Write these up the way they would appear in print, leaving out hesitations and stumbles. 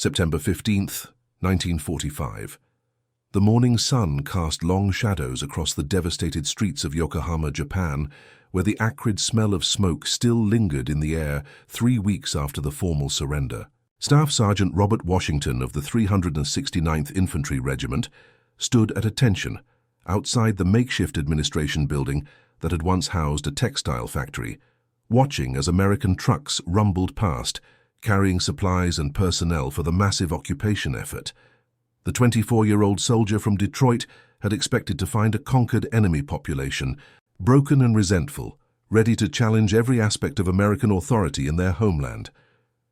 September 15th, 1945. The morning sun cast long shadows across the devastated streets of Yokohama, Japan, where the acrid smell of smoke still lingered in the air 3 weeks after the formal surrender. Staff Sergeant Robert Washington of the 369th Infantry Regiment stood at attention outside the makeshift administration building that had once housed a textile factory, watching as American trucks rumbled past, carrying supplies and personnel for the massive occupation effort. The 24-year-old soldier from Detroit had expected to find a conquered enemy population, broken and resentful, ready to challenge every aspect of American authority in their homeland.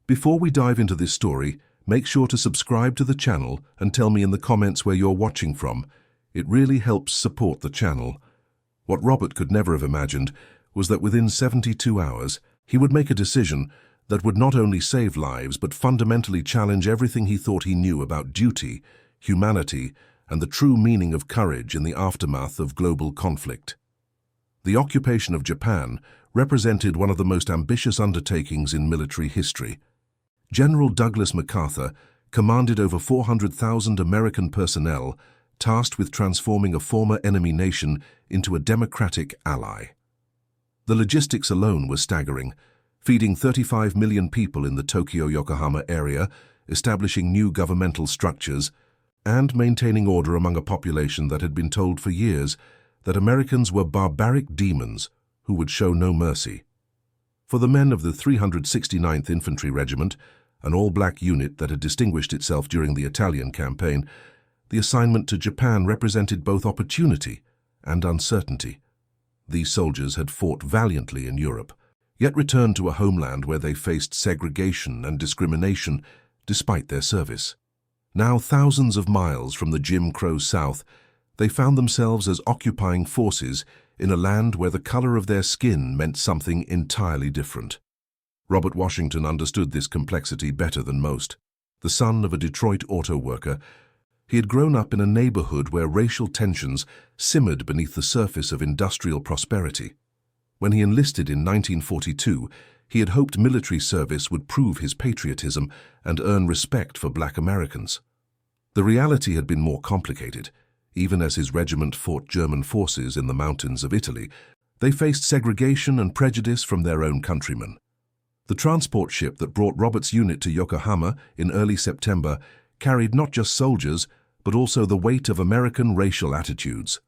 Before we dive into this story, make sure to subscribe to the channel and tell me in the comments where you're watching from. It really helps support the channel. What Robert could never have imagined was that within 72 hours, he would make a decision that would not only save lives but fundamentally challenge everything he thought he knew about duty, humanity, and the true meaning of courage in the aftermath of global conflict. The occupation of Japan represented one of the most ambitious undertakings in military history. General Douglas MacArthur commanded over 400,000 American personnel tasked with transforming a former enemy nation into a democratic ally. The logistics alone were staggering, feeding 35 million people in the Tokyo-Yokohama area, establishing new governmental structures, and maintaining order among a population that had been told for years that Americans were barbaric demons who would show no mercy. For the men of the 369th Infantry Regiment, an all-black unit that had distinguished itself during the Italian campaign, the assignment to Japan represented both opportunity and uncertainty. These soldiers had fought valiantly in Europe, yet returned to a homeland where they faced segregation and discrimination despite their service. Now, thousands of miles from the Jim Crow South, they found themselves as occupying forces in a land where the color of their skin meant something entirely different. Robert Washington understood this complexity better than most. The son of a Detroit auto worker, he had grown up in a neighborhood where racial tensions simmered beneath the surface of industrial prosperity. When he enlisted in 1942, he had hoped military service would prove his patriotism and earn respect for black Americans. The reality had been more complicated. Even as his regiment fought German forces in the mountains of Italy, they faced segregation and prejudice from their own countrymen. The transport ship that brought Robert's unit to Yokohama in early September carried not just soldiers, but also the weight of American racial attitudes.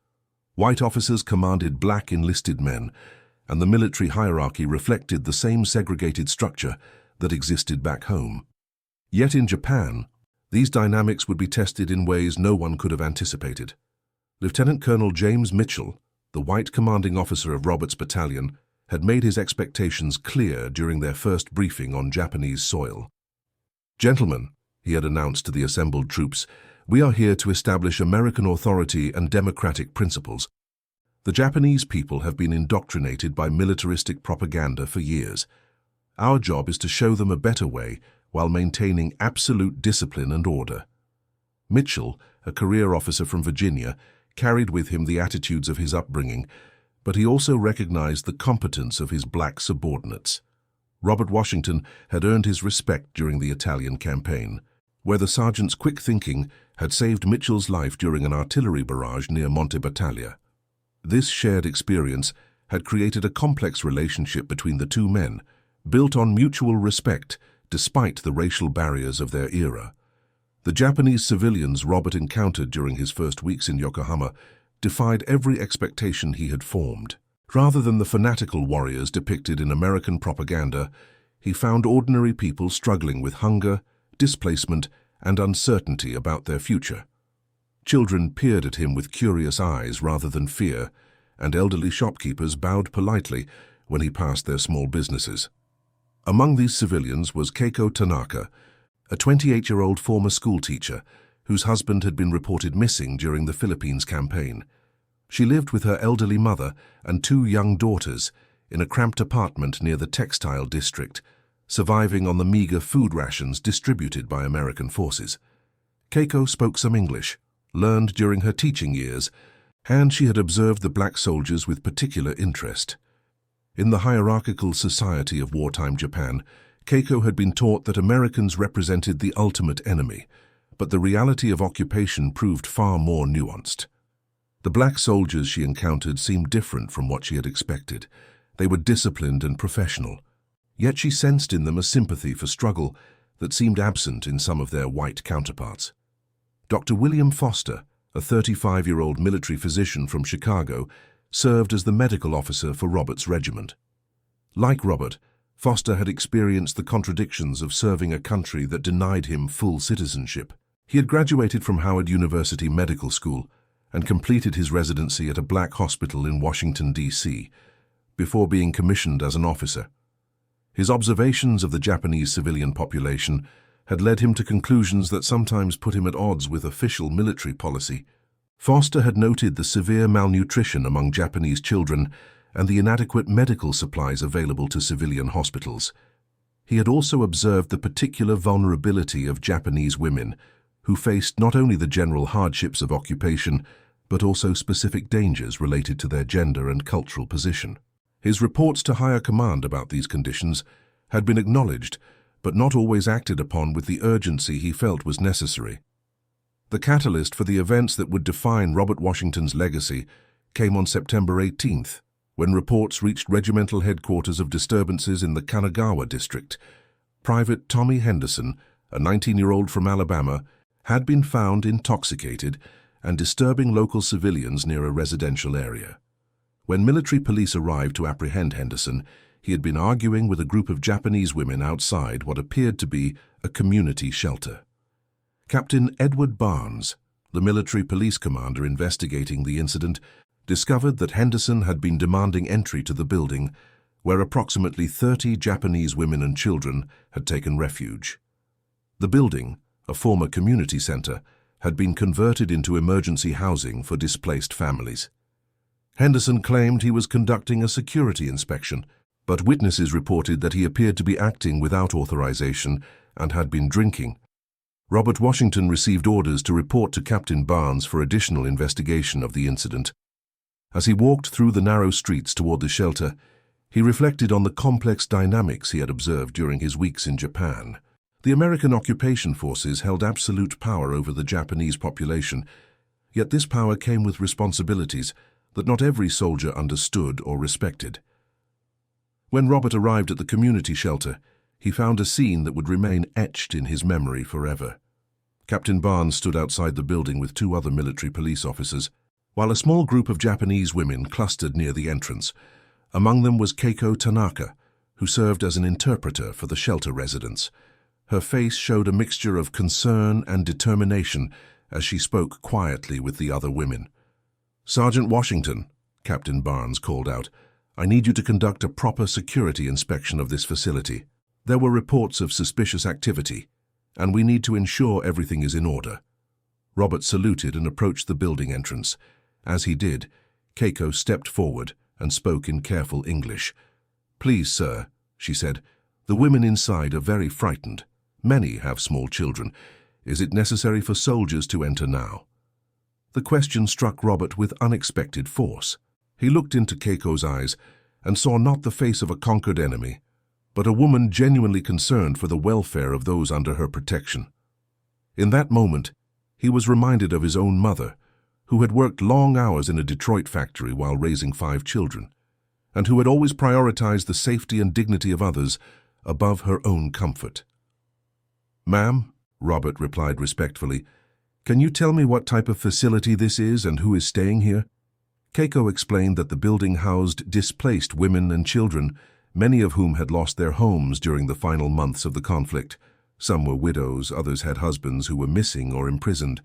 White officers commanded black enlisted men, and the military hierarchy reflected the same segregated structure that existed back home. Yet in Japan, these dynamics would be tested in ways no one could have anticipated. Lieutenant Colonel James Mitchell, the white commanding officer of Robert's battalion, had made his expectations clear during their first briefing on Japanese soil. "Gentlemen," he had announced to the assembled troops, "we are here to establish American authority and democratic principles. The Japanese people have been indoctrinated by militaristic propaganda for years. Our job is to show them a better way while maintaining absolute discipline and order." Mitchell, a career officer from Virginia, carried with him the attitudes of his upbringing, but he also recognized the competence of his black subordinates. Robert Washington had earned his respect during the Italian campaign, where the sergeant's quick thinking had saved Mitchell's life during an artillery barrage near Monte Battaglia. This shared experience had created a complex relationship between the two men, built on mutual respect despite the racial barriers of their era. The Japanese civilians Robert encountered during his first weeks in Yokohama defied every expectation he had formed. Rather than the fanatical warriors depicted in American propaganda, he found ordinary people struggling with hunger, displacement, and uncertainty about their future. Children peered at him with curious eyes rather than fear, and elderly shopkeepers bowed politely when he passed their small businesses. Among these civilians was Keiko Tanaka, a 28-year-old former schoolteacher whose husband had been reported missing during the Philippines campaign. She lived with her elderly mother and 2 young daughters in a cramped apartment near the textile district, surviving on the meager food rations distributed by American forces. Keiko spoke some English, learned during her teaching years, and she had observed the black soldiers with particular interest. In the hierarchical society of wartime Japan, Keiko had been taught that Americans represented the ultimate enemy, but the reality of occupation proved far more nuanced. The black soldiers she encountered seemed different from what she had expected. They were disciplined and professional, yet she sensed in them a sympathy for struggle that seemed absent in some of their white counterparts. Dr. William Foster, a 35-year-old military physician from Chicago, served as the medical officer for Robert's regiment. Like Robert, Foster had experienced the contradictions of serving a country that denied him full citizenship. He had graduated from Howard University Medical School and completed his residency at a black hospital in Washington, D.C., before being commissioned as an officer. His observations of the Japanese civilian population had led him to conclusions that sometimes put him at odds with official military policy. Foster had noted the severe malnutrition among Japanese children and the inadequate medical supplies available to civilian hospitals. He had also observed the particular vulnerability of Japanese women, who faced not only the general hardships of occupation, but also specific dangers related to their gender and cultural position. His reports to higher command about these conditions had been acknowledged, but not always acted upon with the urgency he felt was necessary. The catalyst for the events that would define Robert Washington's legacy came on September 18th, when reports reached regimental headquarters of disturbances in the Kanagawa district. Private Tommy Henderson, a 19-year-old from Alabama, had been found intoxicated and disturbing local civilians near a residential area. When military police arrived to apprehend Henderson, he had been arguing with a group of Japanese women outside what appeared to be a community shelter. Captain Edward Barnes, the military police commander investigating the incident, discovered that Henderson had been demanding entry to the building, where approximately 30 Japanese women and children had taken refuge. The building, a former community center, had been converted into emergency housing for displaced families. Henderson claimed he was conducting a security inspection, but witnesses reported that he appeared to be acting without authorization and had been drinking. Robert Washington received orders to report to Captain Barnes for additional investigation of the incident. As he walked through the narrow streets toward the shelter, he reflected on the complex dynamics he had observed during his weeks in Japan. The American occupation forces held absolute power over the Japanese population, yet this power came with responsibilities that not every soldier understood or respected. When Robert arrived at the community shelter, he found a scene that would remain etched in his memory forever. Captain Barnes stood outside the building with 2 other military police officers, while a small group of Japanese women clustered near the entrance. Among them was Keiko Tanaka, who served as an interpreter for the shelter residents. Her face showed a mixture of concern and determination as she spoke quietly with the other women. "Sergeant Washington," Captain Barnes called out, "I need you to conduct a proper security inspection of this facility. There were reports of suspicious activity, and we need to ensure everything is in order." Robert saluted and approached the building entrance. As he did, Keiko stepped forward and spoke in careful English. "Please, sir," she said, "the women inside are very frightened. Many have small children. Is it necessary for soldiers to enter now?" The question struck Robert with unexpected force. He looked into Keiko's eyes and saw not the face of a conquered enemy, but a woman genuinely concerned for the welfare of those under her protection. In that moment, he was reminded of his own mother, who had worked long hours in a Detroit factory while raising 5 children, and who had always prioritized the safety and dignity of others above her own comfort. "Ma'am," Robert replied respectfully, "can you tell me what type of facility this is and who is staying here?" Keiko explained that the building housed displaced women and children, many of whom had lost their homes during the final months of the conflict. Some were widows, others had husbands who were missing or imprisoned.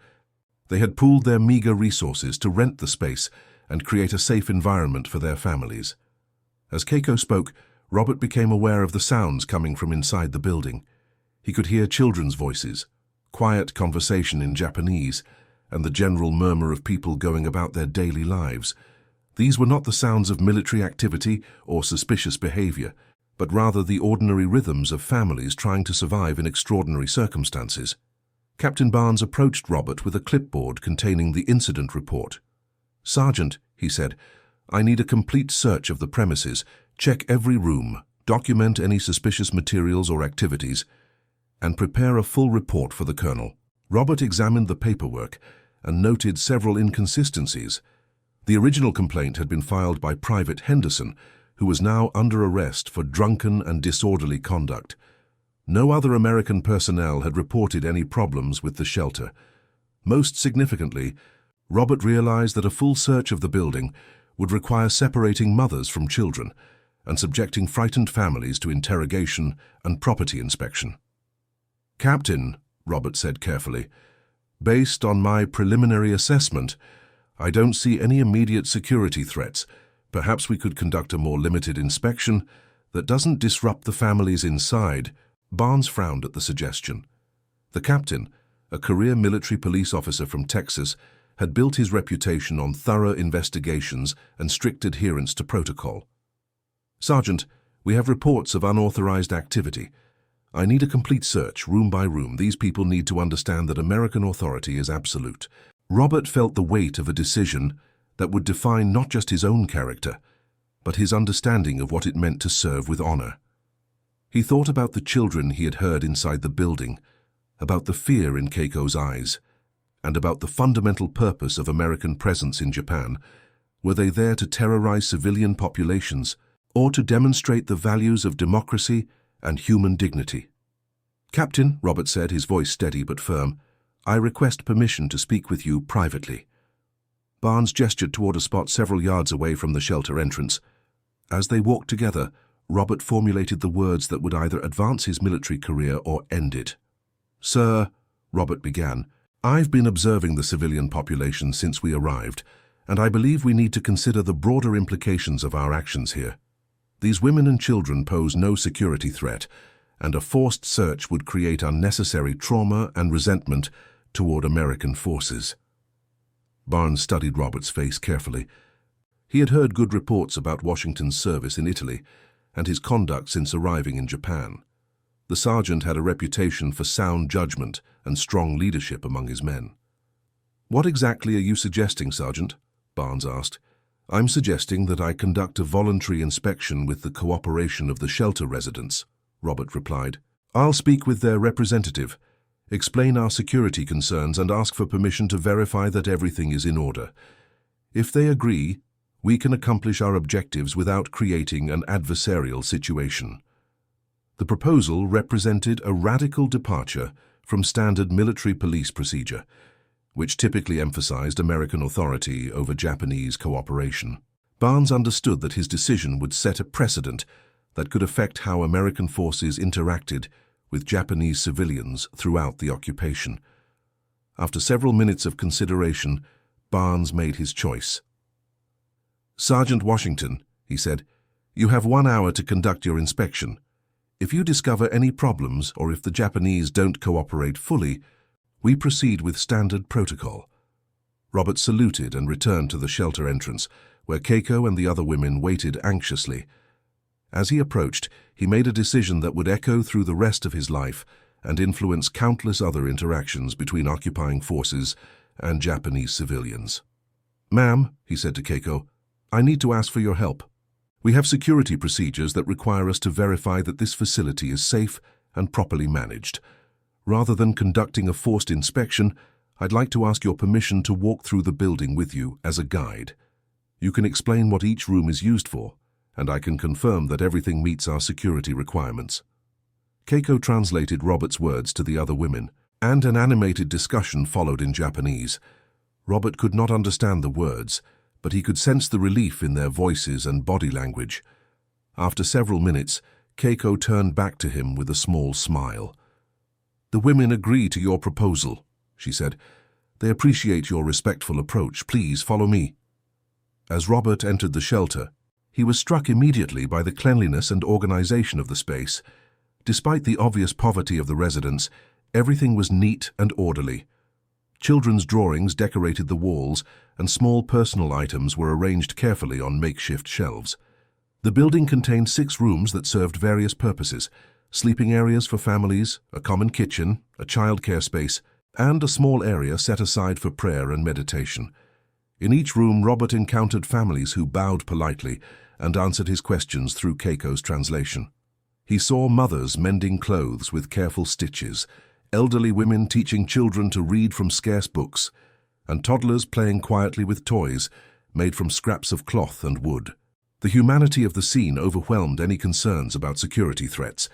They had pooled their meager resources to rent the space and create a safe environment for their families. As Keiko spoke, Robert became aware of the sounds coming from inside the building. He could hear children's voices, quiet conversation in Japanese, and the general murmur of people going about their daily lives. These were not the sounds of military activity or suspicious behavior, but rather the ordinary rhythms of families trying to survive in extraordinary circumstances. Captain Barnes approached Robert with a clipboard containing the incident report. "Sergeant," he said, "I need a complete search of the premises. Check every room. document any suspicious materials or activities, and prepare a full report for the colonel. Robert examined the paperwork and noted several inconsistencies. The original complaint had been filed by Private Henderson, who was now under arrest for drunken and disorderly conduct. No other American personnel had reported any problems with the shelter. Most significantly, Robert realized that a full search of the building would require separating mothers from children and subjecting frightened families to interrogation and property inspection. "Captain," Robert said carefully, "based on my preliminary assessment, I don't see any immediate security threats. Perhaps we could conduct a more limited inspection that doesn't disrupt the families inside." Barnes frowned at the suggestion. The captain, a career military police officer from Texas, had built his reputation on thorough investigations and strict adherence to protocol. "Sergeant, we have reports of unauthorized activity. I need a complete search, room by room. These people need to understand that American authority is absolute." Robert felt the weight of a decision that would define not just his own character, but his understanding of what it meant to serve with honor. He thought about the children he had heard inside the building, about the fear in Keiko's eyes, and about the fundamental purpose of American presence in Japan. Were they there to terrorize civilian populations, or to demonstrate the values of democracy and human dignity? "Captain," Robert said, his voice steady but firm, "I request permission to speak with you privately." Barnes gestured toward a spot several yards away from the shelter entrance. As they walked together, Robert formulated the words that would either advance his military career or end it. "Sir," Robert began, "I've been observing the civilian population since we arrived, and I believe we need to consider the broader implications of our actions here. These women and children pose no security threat, and a forced search would create unnecessary trauma and resentment toward American forces." Barnes studied Robert's face carefully. He had heard good reports about Washington's service in Italy and his conduct since arriving in Japan. The sergeant had a reputation for sound judgment and strong leadership among his men. "What exactly are you suggesting, Sergeant?" Barnes asked. "I'm suggesting that I conduct a voluntary inspection with the cooperation of the shelter residents," Robert replied. "I'll speak with their representative, explain our security concerns, and ask for permission to verify that everything is in order. If they agree, we can accomplish our objectives without creating an adversarial situation." The proposal represented a radical departure from standard military police procedure, which typically emphasized American authority over Japanese cooperation. Barnes understood that his decision would set a precedent that could affect how American forces interacted with Japanese civilians throughout the occupation. After several minutes of consideration, Barnes made his choice. "Sergeant Washington," he said, "you have 1 hour to conduct your inspection. If you discover any problems or if the Japanese don't cooperate fully, we proceed with standard protocol." Robert saluted and returned to the shelter entrance, where Keiko and the other women waited anxiously. As he approached, he made a decision that would echo through the rest of his life and influence countless other interactions between occupying forces and Japanese civilians. "Ma'am," he said to Keiko, "I need to ask for your help. We have security procedures that require us to verify that this facility is safe and properly managed. Rather than conducting a forced inspection, I'd like to ask your permission to walk through the building with you as a guide. You can explain what each room is used for, and I can confirm that everything meets our security requirements." Keiko translated Robert's words to the other women, and an animated discussion followed in Japanese. Robert could not understand the words, but he could sense the relief in their voices and body language. After several minutes, Keiko turned back to him with a small smile. "The women agree to your proposal," she said. "They appreciate your respectful approach. Please follow me." As Robert entered the shelter, he was struck immediately by the cleanliness and organization of the space. Despite the obvious poverty of the residents, everything was neat and orderly. Children's drawings decorated the walls, and small personal items were arranged carefully on makeshift shelves. The building contained 6 rooms that served various purposes: sleeping areas for families, a common kitchen, a childcare space, and a small area set aside for prayer and meditation. In each room, Robert encountered families who bowed politely and answered his questions through Keiko's translation. He saw mothers mending clothes with careful stitches, elderly women teaching children to read from scarce books, and toddlers playing quietly with toys made from scraps of cloth and wood. The humanity of the scene overwhelmed any concerns about security threats.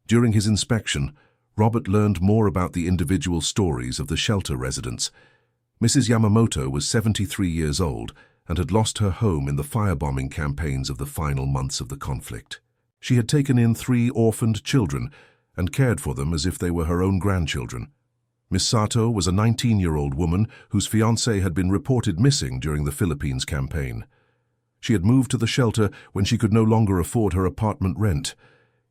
During his inspection, Robert learned more about the individual stories of the shelter residents. Mrs. Yamamoto was 73 years old and had lost her home in the firebombing campaigns of the final months of the conflict. She had taken in 3 orphaned children and cared for them as if they were her own grandchildren. Miss Sato was a 19-year-old woman whose fiancé had been reported missing during the Philippines campaign. She had moved to the shelter when she could no longer afford her apartment rent.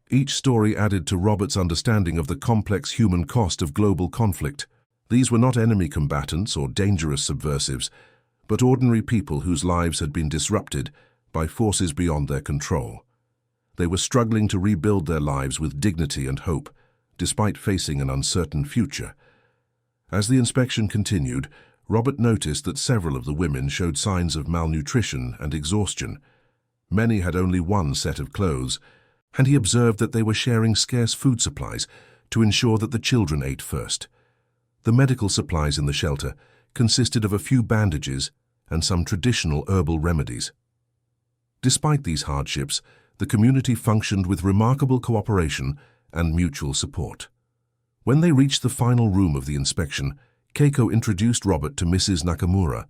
Each story added to Robert's understanding of the complex human cost of global conflict. These were not enemy combatants or dangerous subversives, but ordinary people whose lives had been disrupted by forces beyond their control. They were struggling to rebuild their lives with dignity and hope, despite facing an uncertain future. As the inspection continued, Robert noticed that several of the women showed signs of malnutrition and exhaustion. Many had only one set of clothes, and he observed that they were sharing scarce food supplies to ensure that the children ate first. The medical supplies in the shelter consisted of a few bandages and some traditional herbal remedies. Despite these hardships, the community functioned with remarkable cooperation and mutual support. When they reached the final room of the inspection, Keiko introduced Robert to Mrs. Nakamura,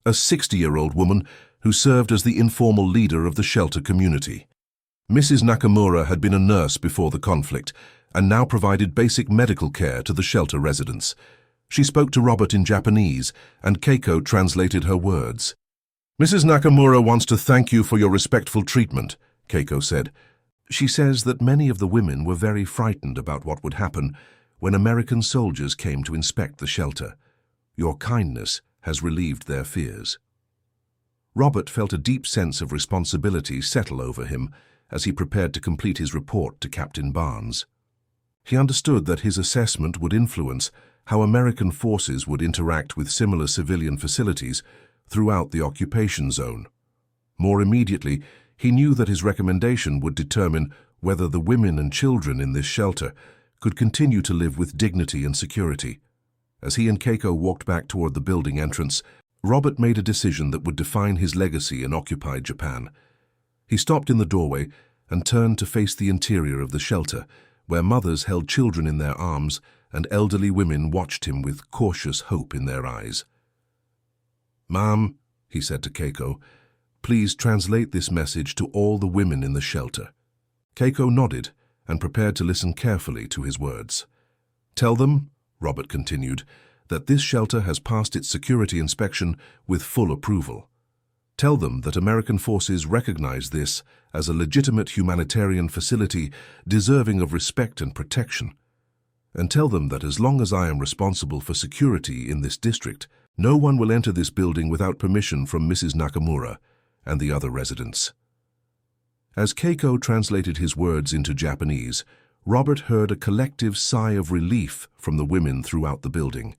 a 60-year-old woman who served as the informal leader of the shelter community. Mrs. Nakamura had been a nurse before the conflict and now provided basic medical care to the shelter residents. She spoke to Robert in Japanese, and Keiko translated her words. "Mrs. Nakamura wants to thank you for your respectful treatment," Keiko said. She says that many of the women were very frightened about what would happen when American soldiers came to inspect the shelter. Your kindness has relieved their fears. Robert felt a deep sense of responsibility settle over him as he prepared to complete his report to Captain Barnes. He understood that his assessment would influence how American forces would interact with similar civilian facilities throughout the occupation zone. More immediately, he knew that his recommendation would determine whether the women and children in this shelter could continue to live with dignity and security. As he and Keiko walked back toward the building entrance, Robert made a decision that would define his legacy in occupied Japan. He stopped in the doorway and turned to face the interior of the shelter, where mothers held children in their arms and elderly women watched him with cautious hope in their eyes. "Ma'am," he said to Keiko, "please translate this message to all the women in the shelter." Keiko nodded and prepared to listen carefully to his words. "Tell them," Robert continued, "that this shelter has passed its security inspection with full approval. Tell them that American forces recognize this as a legitimate humanitarian facility deserving of respect and protection. And tell them that as long as I am responsible for security in this district, no one will enter this building without permission from Mrs. Nakamura and the other residents." As Keiko translated his words into Japanese, Robert heard a collective sigh of relief from the women throughout the building.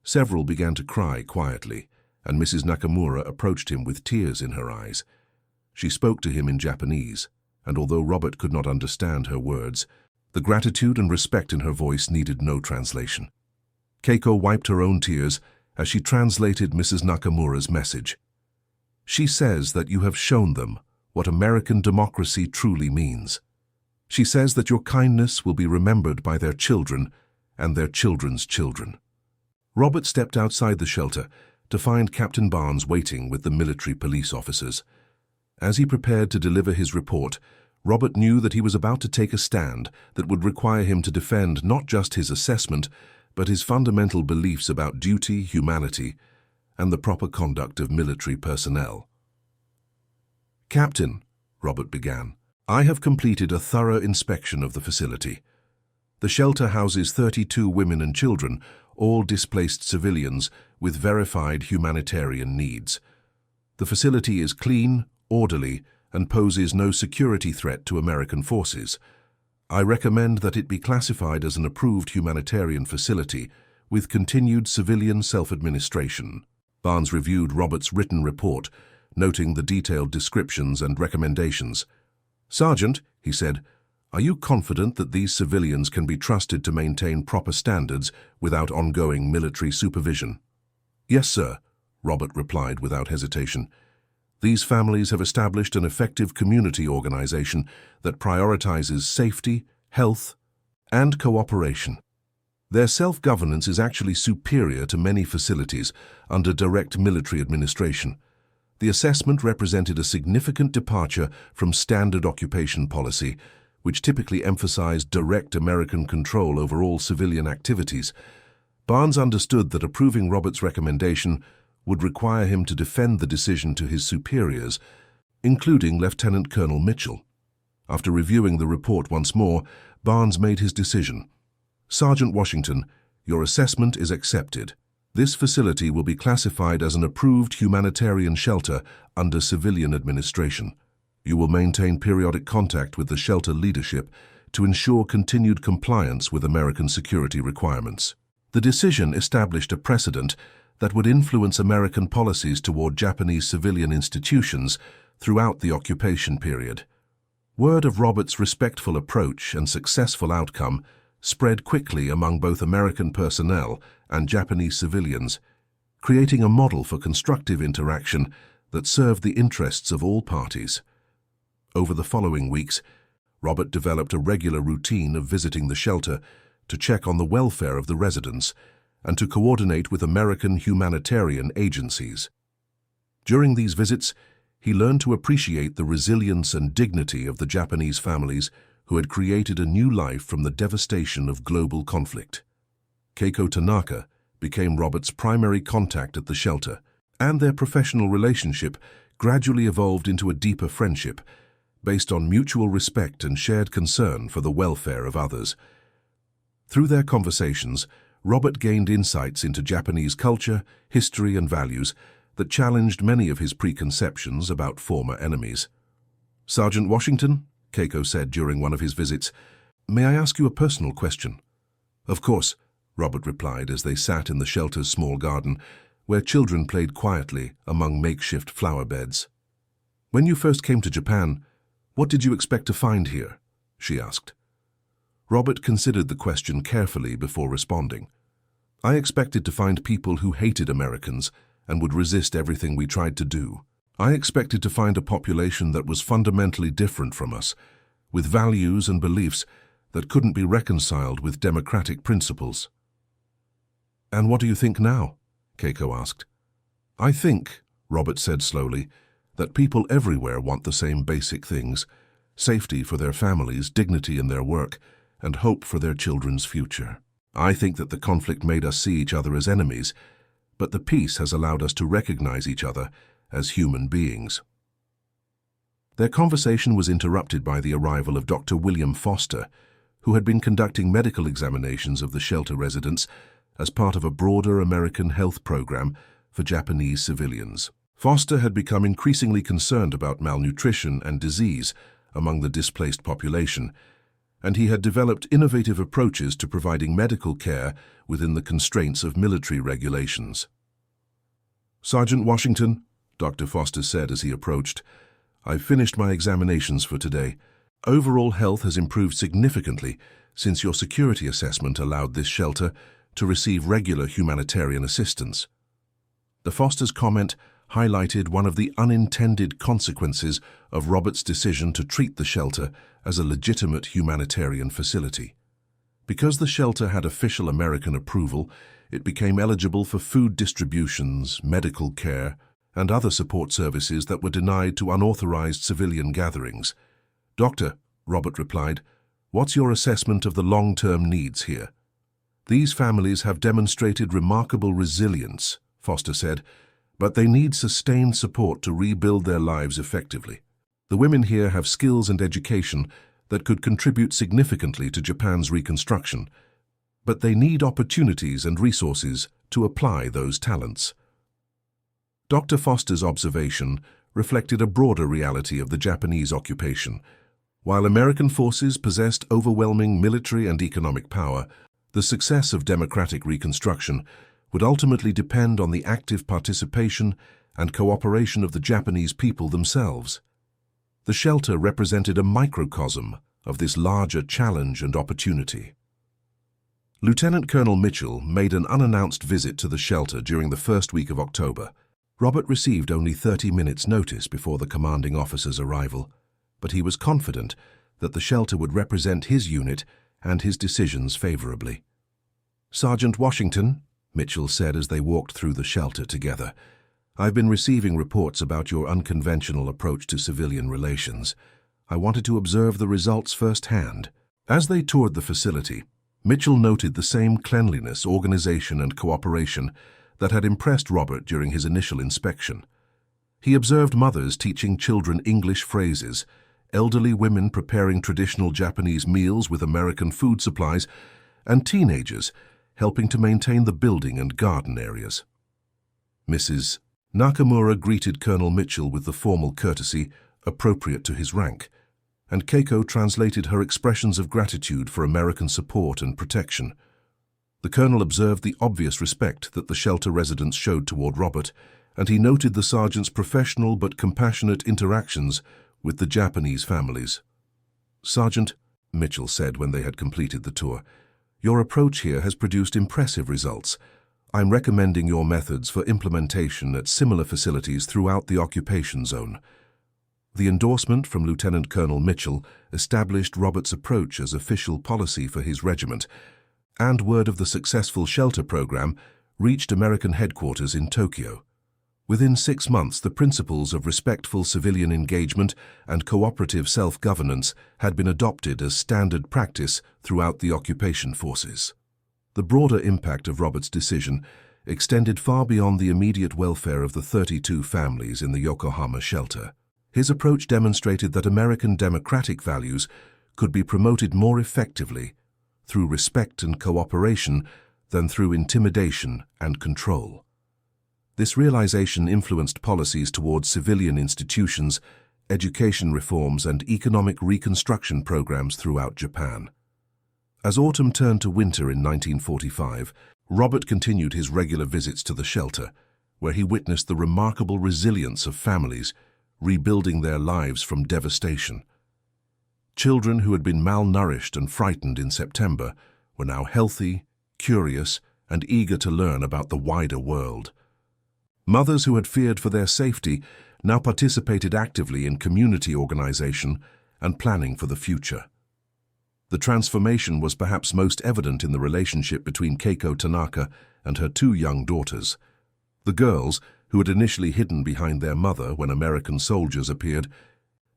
Several began to cry quietly, and Mrs. Nakamura approached him with tears in her eyes. She spoke to him in Japanese, and although Robert could not understand her words, the gratitude and respect in her voice needed no translation. Keiko wiped her own tears as she translated Mrs. Nakamura's message. "She says that you have shown them what American democracy truly means. She says that your kindness will be remembered by their children and their children's children." Robert stepped outside the shelter to find Captain Barnes waiting with the military police officers. As he prepared to deliver his report, Robert knew that he was about to take a stand that would require him to defend not just his assessment, but his fundamental beliefs about duty, humanity, and the proper conduct of military personnel. "Captain," Robert began, "I have completed a thorough inspection of the facility. The shelter houses 32 women and children, all displaced civilians with verified humanitarian needs. The facility is clean, orderly, and poses no security threat to American forces. I recommend that it be classified as an approved humanitarian facility with continued civilian self-administration." Barnes reviewed Robert's written report, noting the detailed descriptions and recommendations. "Sergeant," he said, Are you confident that these civilians can be trusted to maintain proper standards without ongoing military supervision? Yes, sir, Robert replied without hesitation. These families have established an effective community organization that prioritizes safety, health, and cooperation. Their self-governance is actually superior to many facilities under direct military administration. The assessment represented a significant departure from standard occupation policy, which typically emphasized direct American control over all civilian activities. Barnes understood that approving Robert's recommendation would require him to defend the decision to his superiors, including Lieutenant Colonel Mitchell. After reviewing the report once more, Barnes made his decision. Sergeant Washington, your assessment is accepted. This facility will be classified as an approved humanitarian shelter under civilian administration. You will maintain periodic contact with the shelter leadership to ensure continued compliance with American security requirements. The decision established a precedent that would influence American policies toward Japanese civilian institutions throughout the occupation period. Word of Robert's respectful approach and successful outcome spread quickly among both American personnel and Japanese civilians, creating a model for constructive interaction that served the interests of all parties. Over the following weeks, Robert developed a regular routine of visiting the shelter to check on the welfare of the residents and to coordinate with American humanitarian agencies. During these visits, he learned to appreciate the resilience and dignity of the Japanese families who had created a new life from the devastation of global conflict. Keiko Tanaka became Robert's primary contact at the shelter, and their professional relationship gradually evolved into a deeper friendship based on mutual respect and shared concern for the welfare of others. Through their conversations, Robert gained insights into Japanese culture, history, and values that challenged many of his preconceptions about former enemies. Sergeant Washington, Keiko said during one of his visits, may I ask you a personal question? Of course, Robert replied as they sat in the shelter's small garden, where children played quietly among makeshift flower beds. When you first came to Japan, what did you expect to find here? She asked. Robert considered the question carefully before responding. I expected to find people who hated Americans and would resist everything we tried to do. I expected to find a population that was fundamentally different from us, with values and beliefs that couldn't be reconciled with democratic principles. And what do you think now? Keiko asked. I think, Robert said slowly, that people everywhere want the same basic things: safety for their families, dignity in their work, and hope for their children's future. I think that the conflict made us see each other as enemies, but the peace has allowed us to recognize each other as human beings. Their conversation was interrupted by the arrival of Dr. William Foster, who had been conducting medical examinations of the shelter residents as part of a broader American health program for Japanese civilians. Foster had become increasingly concerned about malnutrition and disease among the displaced population, and he had developed innovative approaches to providing medical care within the constraints of military regulations. Sergeant Washington, Dr. Foster said as he approached, I've finished my examinations for today. Overall health has improved significantly since your security assessment allowed this shelter to receive regular humanitarian assistance. The Foster's comment highlighted one of the unintended consequences of Robert's decision to treat the shelter as a legitimate humanitarian facility. Because the shelter had official American approval, it became eligible for food distributions, medical care, and other support services that were denied to unauthorized civilian gatherings. Doctor, Robert replied, what's your assessment of the long-term needs here? These families have demonstrated remarkable resilience, Foster said, but they need sustained support to rebuild their lives effectively. The women here have skills and education that could contribute significantly to Japan's reconstruction, but they need opportunities and resources to apply those talents. Dr. Foster's observation reflected a broader reality of the Japanese occupation. While American forces possessed overwhelming military and economic power, the success of democratic reconstruction would ultimately depend on the active participation and cooperation of the Japanese people themselves. The shelter represented a microcosm of this larger challenge and opportunity. Lieutenant Colonel Mitchell made an unannounced visit to the shelter during the first week of October. Robert received only 30 minutes' notice before the commanding officer's arrival, but he was confident that the shelter would represent his unit and his decisions favorably. "Sergeant Washington," Mitchell said as they walked through the shelter together, "I've been receiving reports about your unconventional approach to civilian relations. I wanted to observe the results firsthand." As they toured the facility, Mitchell noted the same cleanliness, organization, and cooperation that had impressed Robert during his initial inspection. He observed mothers teaching children English phrases, elderly women preparing traditional Japanese meals with American food supplies, and teenagers helping to maintain the building and garden areas. Mrs. Nakamura greeted Colonel Mitchell with the formal courtesy appropriate to his rank, and Keiko translated her expressions of gratitude for American support and protection. The colonel observed the obvious respect that the shelter residents showed toward Robert, and he noted the sergeant's professional but compassionate interactions with the Japanese families. "Sergeant," Mitchell said when they had completed the tour, "your approach here has produced impressive results. I'm recommending your methods for implementation at similar facilities throughout the occupation zone." The endorsement from Lieutenant Colonel Mitchell established Robert's approach as official policy for his regiment, and word of the successful shelter program reached American headquarters in Tokyo. Within 6 months, the principles of respectful civilian engagement and cooperative self-governance had been adopted as standard practice throughout the occupation forces. The broader impact of Robert's decision extended far beyond the immediate welfare of the 32 families in the Yokohama shelter. His approach demonstrated that American democratic values could be promoted more effectively through respect and cooperation than through intimidation and control. This realization influenced policies towards civilian institutions, education reforms, and economic reconstruction programs throughout Japan. As autumn turned to winter in 1945, Robert continued his regular visits to the shelter, where he witnessed the remarkable resilience of families rebuilding their lives from devastation. Children who had been malnourished and frightened in September were now healthy, curious, and eager to learn about the wider world. Mothers who had feared for their safety now participated actively in community organization and planning for the future. The transformation was perhaps most evident in the relationship between Keiko Tanaka and her 2 young daughters. The girls, who had initially hidden behind their mother when American soldiers appeared,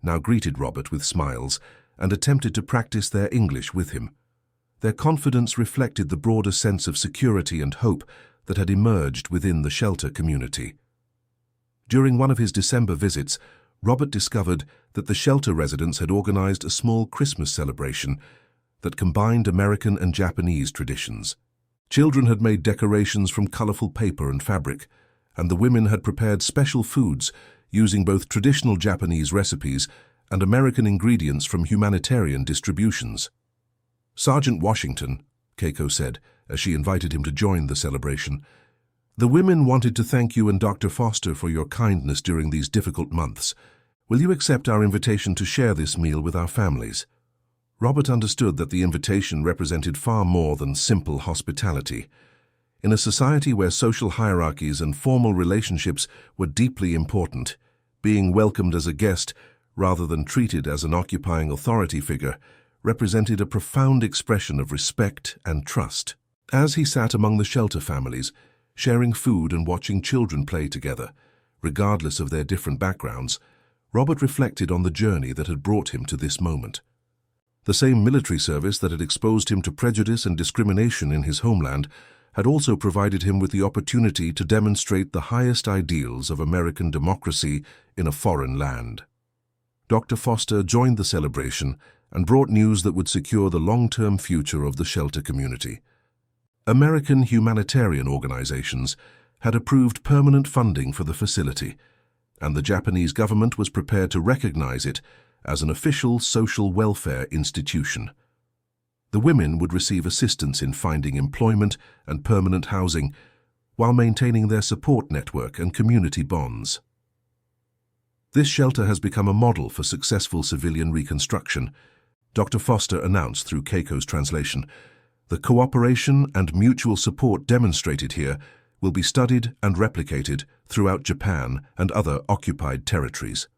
now greeted Robert with smiles and attempted to practice their English with him. Their confidence reflected the broader sense of security and hope that had emerged within the shelter community. During one of his December visits, Robert discovered that the shelter residents had organized a small Christmas celebration that combined American and Japanese traditions. Children had made decorations from colorful paper and fabric, and the women had prepared special foods using both traditional Japanese recipes and American ingredients from humanitarian distributions. "Sergeant Washington," Keiko said, as she invited him to join the celebration, "the women wanted to thank you and Dr. Foster for your kindness during these difficult months. Will you accept our invitation to share this meal with our families?" Robert understood that the invitation represented far more than simple hospitality. In a society where social hierarchies and formal relationships were deeply important, being welcomed as a guest rather than treated as an occupying authority figure represented a profound expression of respect and trust. As he sat among the shelter families, sharing food and watching children play together, regardless of their different backgrounds, Robert reflected on the journey that had brought him to this moment. The same military service that had exposed him to prejudice and discrimination in his homeland had also provided him with the opportunity to demonstrate the highest ideals of American democracy in a foreign land. Dr. Foster joined the celebration and brought news that would secure the long-term future of the shelter community. American humanitarian organizations had approved permanent funding for the facility, and the Japanese government was prepared to recognize it as an official social welfare institution. The women would receive assistance in finding employment and permanent housing while maintaining their support network and community bonds. This shelter has become a model for successful civilian reconstruction, Dr. Foster announced through Keiko's translation. The cooperation and mutual support demonstrated here will be studied and replicated throughout Japan and other occupied territories.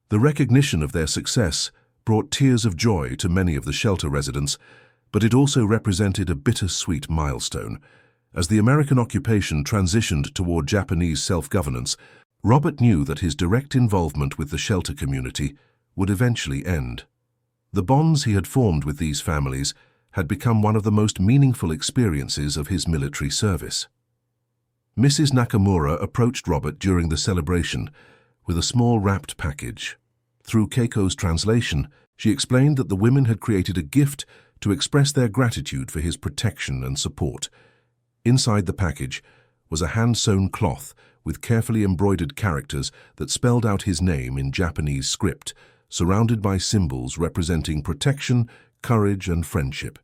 The recognition of their success brought tears of joy to many of the shelter residents, but it also represented a bittersweet milestone. As the American occupation transitioned toward Japanese self-governance, Robert knew that his direct involvement with the shelter community would eventually end. The bonds he had formed with these families had become one of the most meaningful experiences of his military service. Mrs. Nakamura approached Robert during the celebration with a small wrapped package. Through Keiko's translation, she explained that the women had created a gift to express their gratitude for his protection and support. Inside the package was a hand-sewn cloth with carefully embroidered characters that spelled out his name in Japanese script, surrounded by symbols representing protection, courage, and friendship.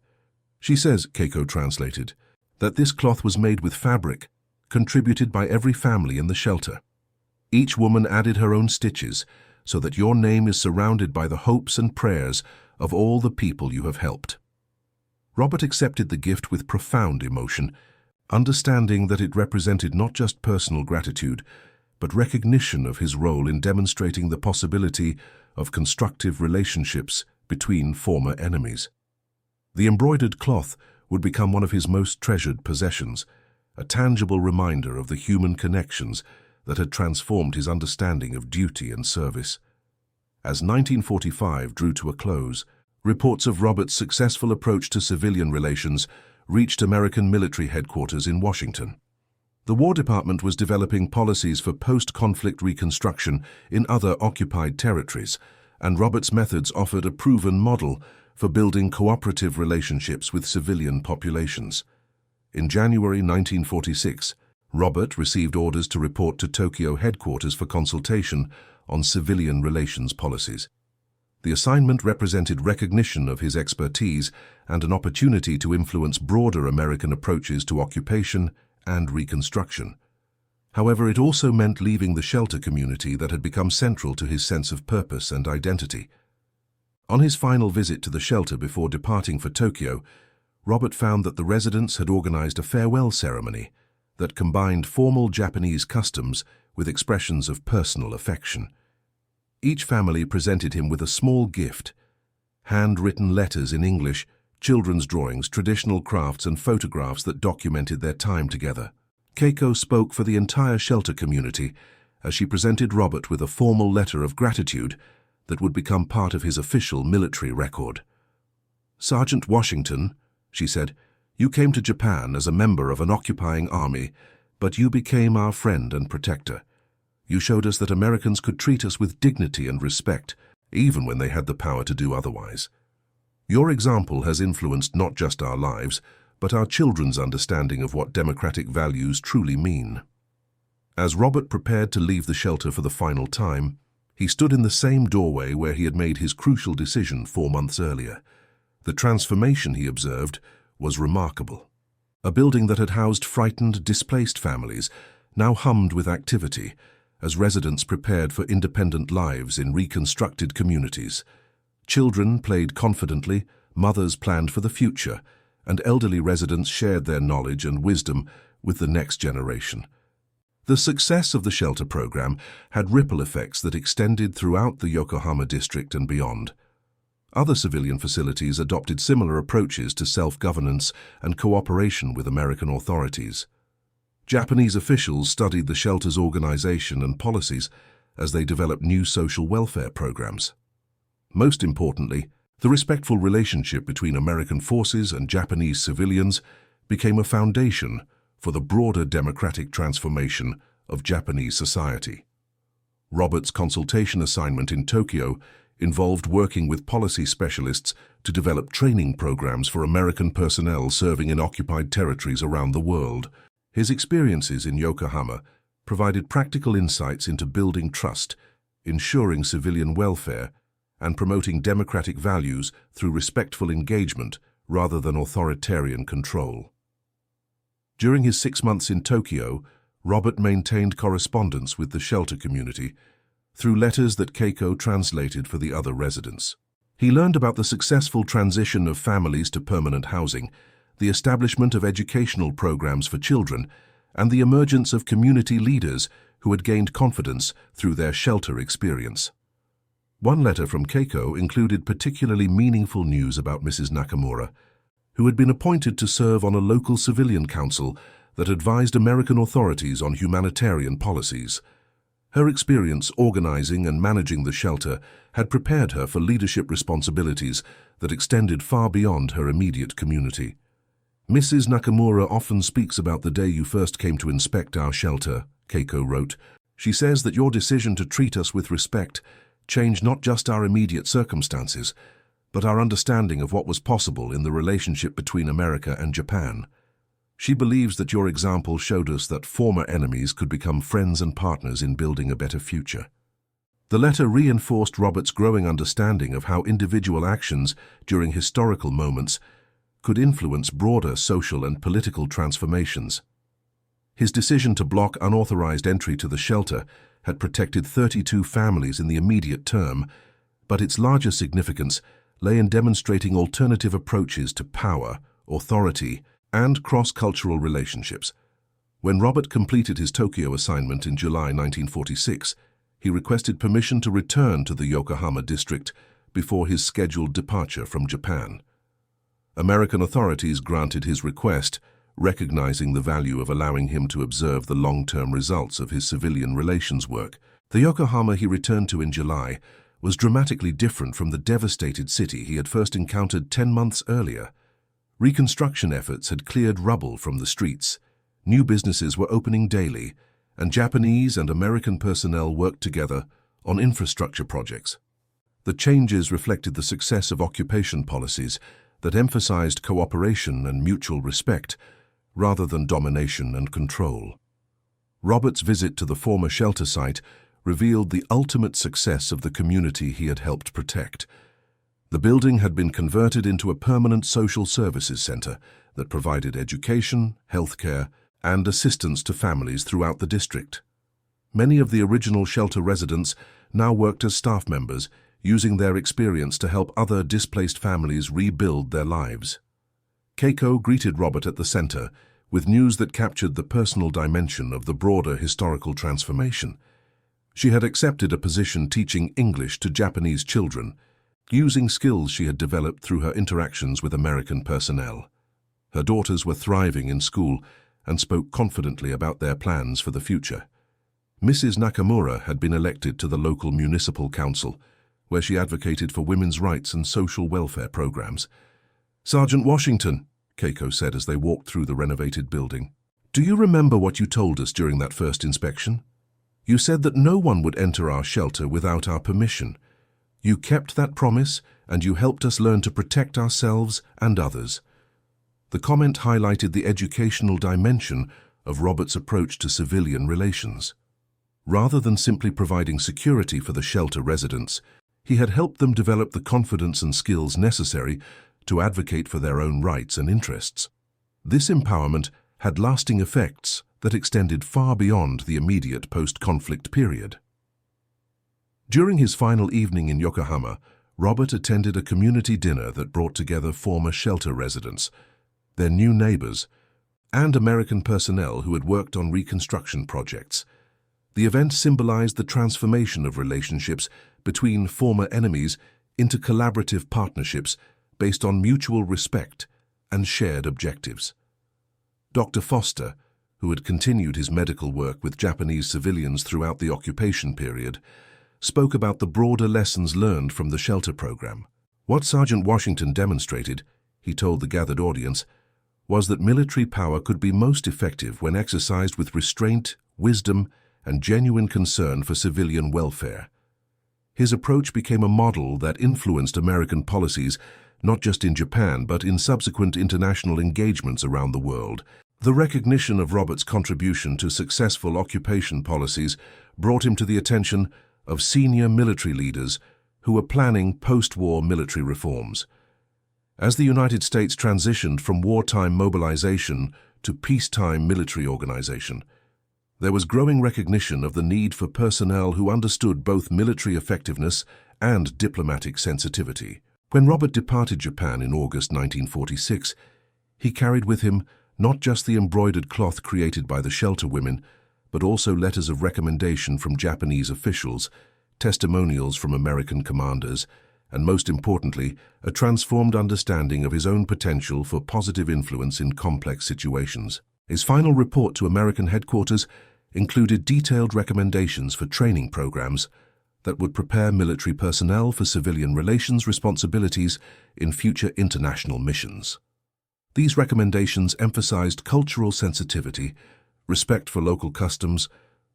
She says, Keiko translated, that this cloth was made with fabric contributed by every family in the shelter. Each woman added her own stitches so that your name is surrounded by the hopes and prayers of all the people you have helped. Robert accepted the gift with profound emotion, understanding that it represented not just personal gratitude, but recognition of his role in demonstrating the possibility of constructive relationships between former enemies. The embroidered cloth would become one of his most treasured possessions, a tangible reminder of the human connections that had transformed his understanding of duty and service. As 1945 drew to a close, reports of Robert's successful approach to civilian relations reached American military headquarters in Washington. The War Department was developing policies for post-conflict reconstruction in other occupied territories, and Robert's methods offered a proven model for building cooperative relationships with civilian populations. In January 1946, Robert received orders to report to Tokyo headquarters for consultation on civilian relations policies. The assignment represented recognition of his expertise and an opportunity to influence broader American approaches to occupation and reconstruction. However, it also meant leaving the shelter community that had become central to his sense of purpose and identity. On his final visit to the shelter before departing for Tokyo, Robert found that the residents had organized a farewell ceremony that combined formal Japanese customs with expressions of personal affection. Each family presented him with a small gift: handwritten letters in English, children's drawings, traditional crafts, and photographs that documented their time together. Keiko spoke for the entire shelter community as she presented Robert with a formal letter of gratitude that would become part of his official military record. "Sergeant Washington," she said, "you came to Japan as a member of an occupying army, but you became our friend and protector. You showed us that Americans could treat us with dignity and respect, even when they had the power to do otherwise. Your example has influenced not just our lives, but our children's understanding of what democratic values truly mean." As Robert prepared to leave the shelter for the final time, he stood in the same doorway where he had made his crucial decision 4 months earlier. The transformation he observed was remarkable. A building that had housed frightened, displaced families now hummed with activity as residents prepared for independent lives in reconstructed communities. Children played confidently, mothers planned for the future, and elderly residents shared their knowledge and wisdom with the next generation. The success of the shelter program had ripple effects that extended throughout the Yokohama district and beyond. Other civilian facilities adopted similar approaches to self-governance and cooperation with American authorities. Japanese officials studied the shelter's organization and policies as they developed new social welfare programs. Most importantly, the respectful relationship between American forces and Japanese civilians became a foundation for the broader democratic transformation of Japanese society. Robert's consultation assignment in Tokyo involved working with policy specialists to develop training programs for American personnel serving in occupied territories around the world. His experiences in Yokohama provided practical insights into building trust, ensuring civilian welfare, and promoting democratic values through respectful engagement rather than authoritarian control. During his 6 months in Tokyo, Robert maintained correspondence with the shelter community through letters that Keiko translated for the other residents. He learned about the successful transition of families to permanent housing, the establishment of educational programs for children, and the emergence of community leaders who had gained confidence through their shelter experience. One letter from Keiko included particularly meaningful news about Mrs. Nakamura, who had been appointed to serve on a local civilian council that advised American authorities on humanitarian policies. Her experience organizing and managing the shelter had prepared her for leadership responsibilities that extended far beyond her immediate community. Mrs. Nakamura often speaks about the day you first came to inspect our shelter, Keiko wrote. She says that your decision to treat us with respect changed not just our immediate circumstances, but our understanding of what was possible in the relationship between America and Japan. She believes that your example showed us that former enemies could become friends and partners in building a better future. The letter reinforced Robert's growing understanding of how individual actions during historical moments could influence broader social and political transformations. His decision to block unauthorized entry to the shelter had protected 32 families in the immediate term, but its larger significance lay in demonstrating alternative approaches to power, authority, and cross-cultural relationships. When Robert completed his Tokyo assignment in July 1946, he requested permission to return to the Yokohama district before his scheduled departure from Japan. American authorities granted his request, recognizing the value of allowing him to observe the long-term results of his civilian relations work. The Yokohama he returned to in July was dramatically different from the devastated city he had first encountered 10 months earlier. Reconstruction efforts had cleared rubble from the streets, new businesses were opening daily, and Japanese and American personnel worked together on infrastructure projects. The changes reflected the success of occupation policies that emphasized cooperation and mutual respect, rather than domination and control. Robert's visit to the former shelter site revealed the ultimate success of the community he had helped protect. The building had been converted into a permanent social services center that provided education, healthcare, and assistance to families throughout the district. Many of the original shelter residents now worked as staff members, using their experience to help other displaced families rebuild their lives. Keiko greeted Robert at the center with news that captured the personal dimension of the broader historical transformation. She had accepted a position teaching English to Japanese children, using skills she had developed through her interactions with American personnel. Her daughters were thriving in school and spoke confidently about their plans for the future. Mrs. Nakamura had been elected to the local municipal council, where she advocated for women's rights and social welfare programs. "Sergeant Washington," Keiko said as they walked through the renovated building, "do you remember what you told us during that first inspection? You said that no one would enter our shelter without our permission. You kept that promise, and you helped us learn to protect ourselves and others." The comment highlighted the educational dimension of Robert's approach to civilian relations. Rather than simply providing security for the shelter residents, he had helped them develop the confidence and skills necessary to advocate for their own rights and interests. This empowerment had lasting effects that extended far beyond the immediate post-conflict period. During his final evening in Yokohama, Robert attended a community dinner that brought together former shelter residents, their new neighbors, and American personnel who had worked on reconstruction projects. The event symbolized the transformation of relationships between former enemies into collaborative partnerships based on mutual respect and shared objectives. Dr. Foster, who had continued his medical work with Japanese civilians throughout the occupation period, spoke about the broader lessons learned from the shelter program. What Sergeant Washington demonstrated, he told the gathered audience, was that military power could be most effective when exercised with restraint, wisdom, and genuine concern for civilian welfare. His approach became a model that influenced American policies not just in Japan but in subsequent international engagements around the world. The recognition of Robert's contribution to successful occupation policies brought him to the attention of senior military leaders who were planning post-war military reforms. As the United States transitioned from wartime mobilization to peacetime military organization, there was growing recognition of the need for personnel who understood both military effectiveness and diplomatic sensitivity. When Robert departed Japan in August 1946, he carried with him not just the embroidered cloth created by the shelter women, but also letters of recommendation from Japanese officials, testimonials from American commanders, and most importantly, a transformed understanding of his own potential for positive influence in complex situations. His final report to American headquarters included detailed recommendations for training programs that would prepare military personnel for civilian relations responsibilities in future international missions. These recommendations emphasized cultural sensitivity, respect for local customs,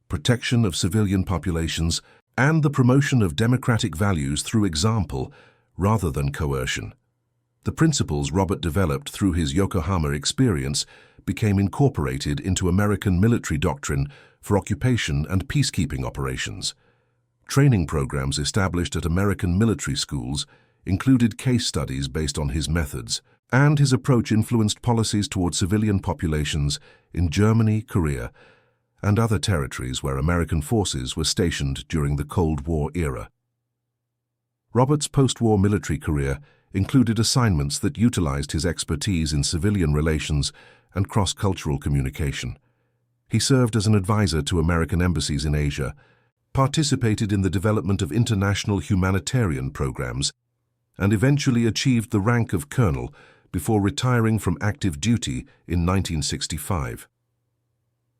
protection of civilian populations, and the promotion of democratic values through example rather than coercion. The principles Robert developed through his Yokohama experience became incorporated into American military doctrine for occupation and peacekeeping operations. Training programs established at American military schools included case studies based on his methods, and his approach influenced policies toward civilian populations in Germany, Korea, and other territories where American forces were stationed during the Cold War era. Robert's post-war military career included assignments that utilized his expertise in civilian relations and cross-cultural communication. He served as an advisor to American embassies in Asia, participated in the development of international humanitarian programs, and eventually achieved the rank of colonel before retiring from active duty in 1965.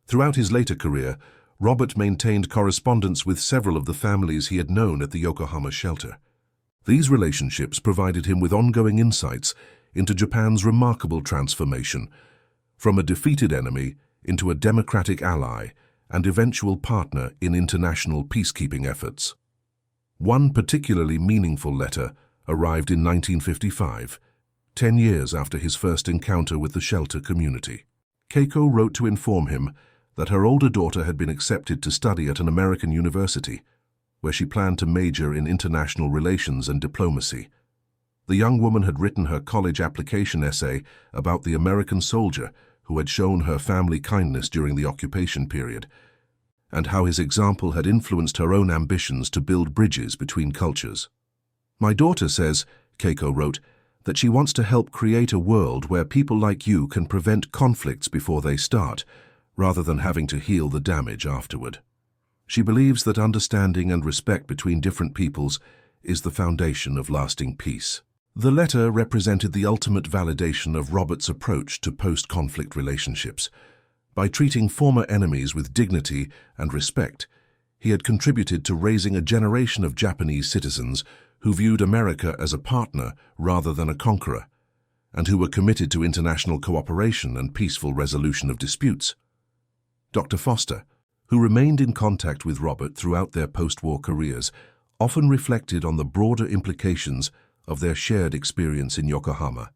Throughout his later career, Robert maintained correspondence with several of the families he had known at the Yokohama shelter. These relationships provided him with ongoing insights into Japan's remarkable transformation, from a defeated enemy into a democratic ally and eventual partner in international peacekeeping efforts. One particularly meaningful letter arrived in 1955, 10 years after his first encounter with the shelter community. Keiko wrote to inform him that her older daughter had been accepted to study at an American university, where she planned to major in international relations and diplomacy. The young woman had written her college application essay about the American soldier who had shown her family kindness during the occupation period, and how his example had influenced her own ambitions to build bridges between cultures. "My daughter says," Keiko wrote, "that she wants to help create a world where people like you can prevent conflicts before they start, rather than having to heal the damage afterward. She believes that understanding and respect between different peoples is the foundation of lasting peace." The letter represented the ultimate validation of Robert's approach to post-conflict relationships. By treating former enemies with dignity and respect, he had contributed to raising a generation of Japanese citizens who viewed America as a partner rather than a conqueror, and who were committed to international cooperation and peaceful resolution of disputes. Dr. Foster, who remained in contact with Robert throughout their post-war careers, often reflected on the broader implications of their shared experience in Yokohama.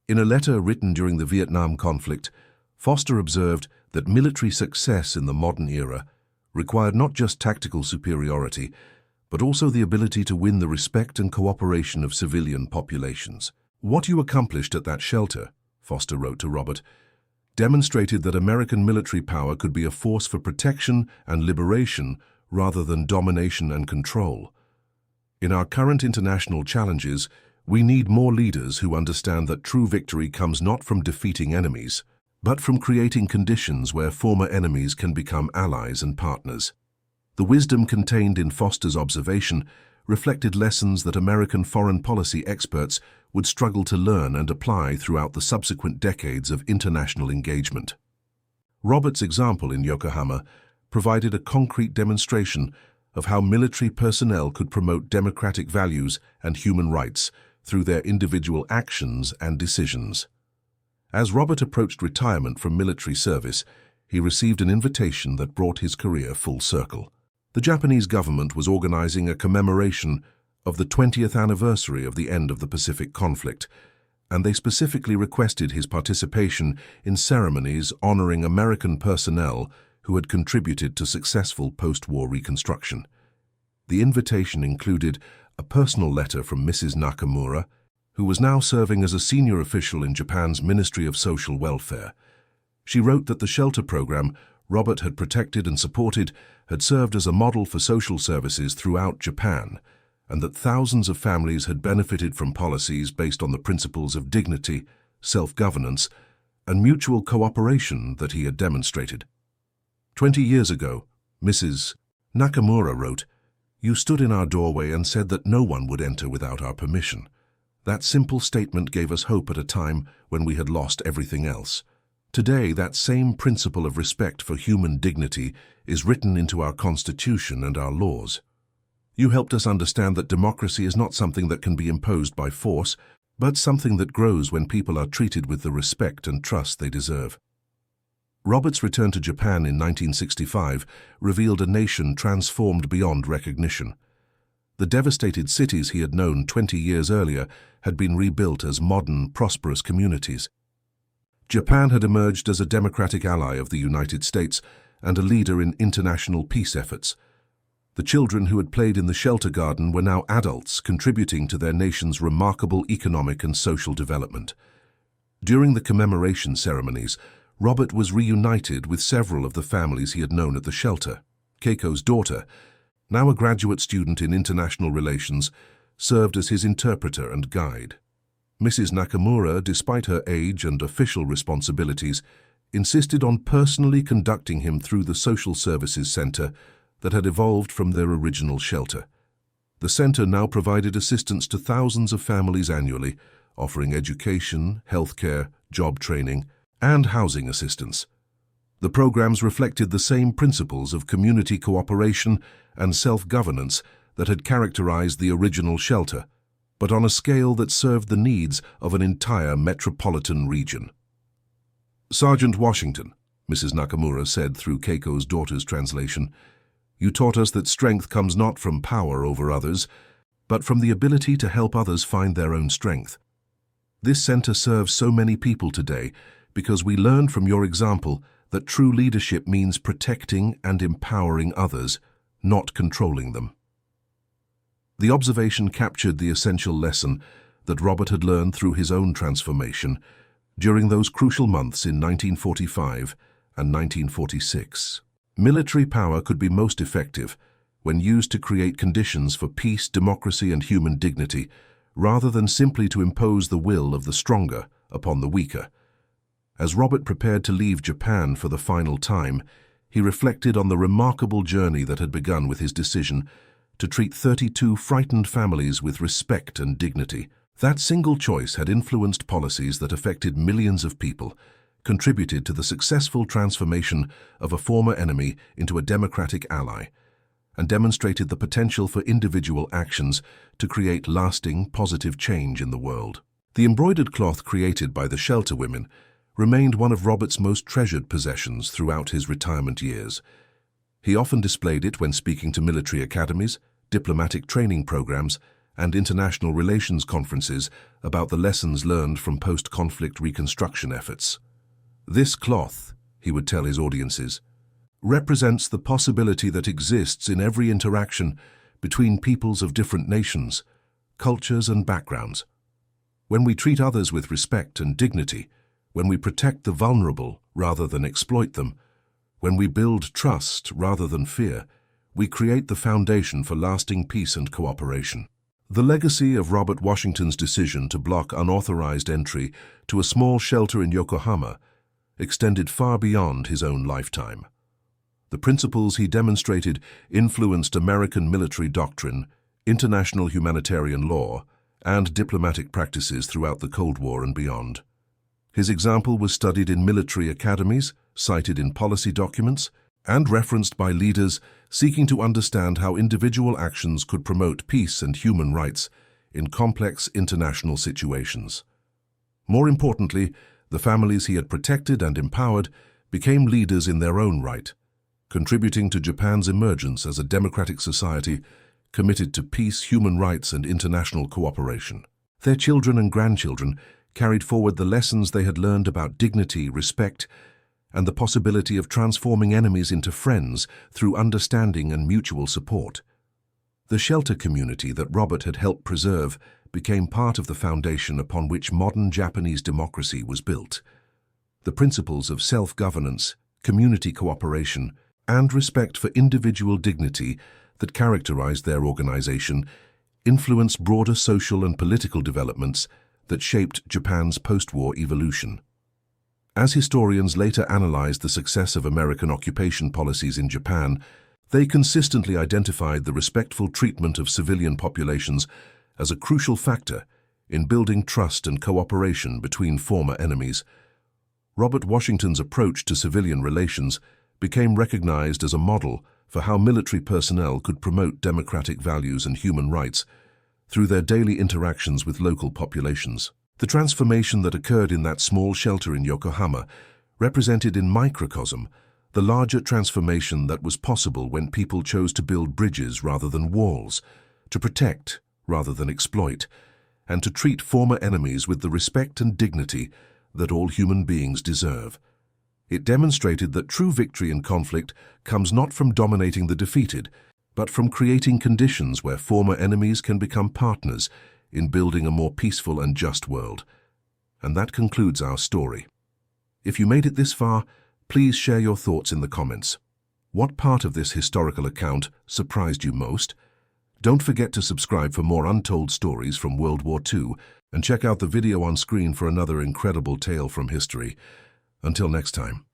In a letter written during the Vietnam conflict, Foster observed that military success in the modern era required not just tactical superiority, but also the ability to win the respect and cooperation of civilian populations. "What you accomplished at that shelter," Foster wrote to Robert, "demonstrated that American military power could be a force for protection and liberation rather than domination and control. In our current international challenges, we need more leaders who understand that true victory comes not from defeating enemies, but from creating conditions where former enemies can become allies and partners." The wisdom contained in Foster's observation reflected lessons that American foreign policy experts would struggle to learn and apply throughout the subsequent decades of international engagement. Robert's example in Yokohama provided a concrete demonstration of how military personnel could promote democratic values and human rights through their individual actions and decisions. As Robert approached retirement from military service, he received an invitation that brought his career full circle. The Japanese government was organizing a commemoration of the 20th anniversary of the end of the Pacific conflict, and they specifically requested his participation in ceremonies honoring American personnel who had contributed to successful post-war reconstruction. The invitation included a personal letter from Mrs. Nakamura, who was now serving as a senior official in Japan's Ministry of Social Welfare. She wrote that the shelter program Robert had protected and supported had served as a model for social services throughout Japan, and that thousands of families had benefited from policies based on the principles of dignity, self-governance, and mutual cooperation that he had demonstrated. 20 years ago, Mrs. Nakamura wrote, "You stood in our doorway and said that no one would enter without our permission. That simple statement gave us hope at a time when we had lost everything else. Today, that same principle of respect for human dignity is written into our Constitution and our laws. You helped us understand that democracy is not something that can be imposed by force, but something that grows when people are treated with the respect and trust they deserve." Robert's return to Japan in 1965 revealed a nation transformed beyond recognition. The devastated cities he had known 20 years earlier had been rebuilt as modern, prosperous communities. Japan had emerged as a democratic ally of the United States and a leader in international peace efforts. The children who had played in the shelter garden were now adults, contributing to their nation's remarkable economic and social development. During the commemoration ceremonies, Robert was reunited with several of the families he had known at the shelter. Keiko's daughter, now a graduate student in international relations, served as his interpreter and guide. Mrs. Nakamura, despite her age and official responsibilities, insisted on personally conducting him through the social services center that had evolved from their original shelter. The center now provided assistance to thousands of families annually, offering education, healthcare, job training, and housing assistance. The programs reflected the same principles of community cooperation and self-governance that had characterized the original shelter, but on a scale that served the needs of an entire metropolitan region. "Sergeant Washington," Mrs. Nakamura said through Keiko's daughter's translation, "you taught us that strength comes not from power over others, but from the ability to help others find their own strength. This center serves so many people today because we learned from your example that true leadership means protecting and empowering others, not controlling them." The observation captured the essential lesson that Robert had learned through his own transformation during those crucial months in 1945 and 1946. Military power could be most effective when used to create conditions for peace, democracy, and human dignity, rather than simply to impose the will of the stronger upon the weaker. As Robert prepared to leave Japan for the final time, he reflected on the remarkable journey that had begun with his decision to treat 32 frightened families with respect and dignity. That single choice had influenced policies that affected millions of people, contributed to the successful transformation of a former enemy into a democratic ally, and demonstrated the potential for individual actions to create lasting, positive change in the world. The embroidered cloth created by the shelter women remained one of Robert's most treasured possessions throughout his retirement years. He often displayed it when speaking to military academies, diplomatic training programs, and international relations conferences about the lessons learned from post-conflict reconstruction efforts. "This cloth," he would tell his audiences, "represents the possibility that exists in every interaction between peoples of different nations, cultures, and backgrounds. When we treat others with respect and dignity, when we protect the vulnerable rather than exploit them, when we build trust rather than fear, we create the foundation for lasting peace and cooperation." The legacy of Robert Washington's decision to block unauthorized entry to a small shelter in Yokohama extended far beyond his own lifetime. The principles he demonstrated influenced American military doctrine, international humanitarian law, and diplomatic practices throughout the Cold War and beyond. His example was studied in military academies, cited in policy documents, and referenced by leaders seeking to understand how individual actions could promote peace and human rights in complex international situations. More importantly, the families he had protected and empowered became leaders in their own right, contributing to Japan's emergence as a democratic society committed to peace, human rights, and international cooperation. Their children and grandchildren carried forward the lessons they had learned about dignity, respect, and the possibility of transforming enemies into friends through understanding and mutual support. The shelter community that Robert had helped preserve became part of the foundation upon which modern Japanese democracy was built. The principles of self-governance, community cooperation, and respect for individual dignity that characterized their organization influenced broader social and political developments that shaped Japan's post-war evolution. As historians later analyzed the success of American occupation policies in Japan, they consistently identified the respectful treatment of civilian populations as a crucial factor in building trust and cooperation between former enemies. Robert Washington's approach to civilian relations became recognized as a model for how military personnel could promote democratic values and human rights through their daily interactions with local populations. The transformation that occurred in that small shelter in Yokohama represented in microcosm the larger transformation that was possible when people chose to build bridges rather than walls, to protect rather than exploit, and to treat former enemies with the respect and dignity that all human beings deserve. It demonstrated that true victory in conflict comes not from dominating the defeated, but from creating conditions where former enemies can become partners in building a more peaceful and just world. And that concludes our story. If you made it this far, please share your thoughts in the comments. What part of this historical account surprised you most? Don't forget to subscribe for more untold stories from World War II and check out the video on screen for another incredible tale from history. Until next time.